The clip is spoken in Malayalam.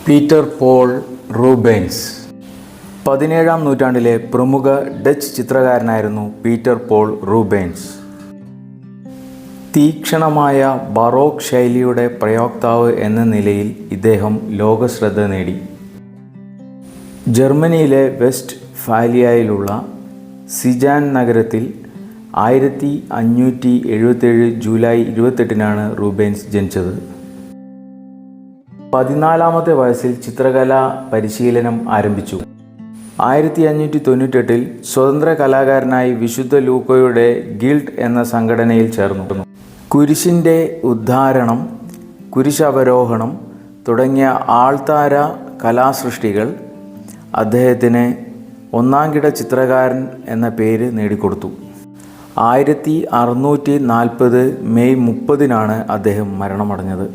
പീറ്റർ പോൾ റൂബെൻസ് 17-ാം നൂറ്റാണ്ടിലെ പ്രമുഖ ഡച്ച് ചിത്രകാരനായിരുന്നു പീറ്റർ പോൾ റൂബെൻസ്. തീക്ഷ്ണമായ ബറോക്ക് ശൈലിയുടെ പ്രയോക്താവ് എന്ന നിലയിൽ ഇദ്ദേഹം ലോകശ്രദ്ധ നേടി. ജർമ്മനിയിലെ വെസ്റ്റ് ഫാലിയയിലുള്ള സിജാൻ നഗരത്തിൽ 1577 ജൂലൈ 28-നാണ് റൂബെൻസ് ജനിച്ചത്. 14-ാമത്തെ വയസ്സിൽ ചിത്രകലാ പരിശീലനം ആരംഭിച്ചു. 1598-ൽ സ്വതന്ത്ര കലാകാരനായി വിശുദ്ധ ലൂക്കോയുടെ ഗിൽഡ് എന്ന സംഘടനയിൽ ചേർന്നു. കുരിശിൻ്റെ ഉദ്ധാരണം, കുരിശവരോഹണം തുടങ്ങിയ ആൾത്താര കലാസൃഷ്ടികൾ അദ്ദേഹത്തിന് ഒന്നാംകിട ചിത്രകാരൻ എന്ന പേര് നേടിക്കൊടുത്തു. 1640 മെയ് 30-നാണ് അദ്ദേഹം മരണമടഞ്ഞത്.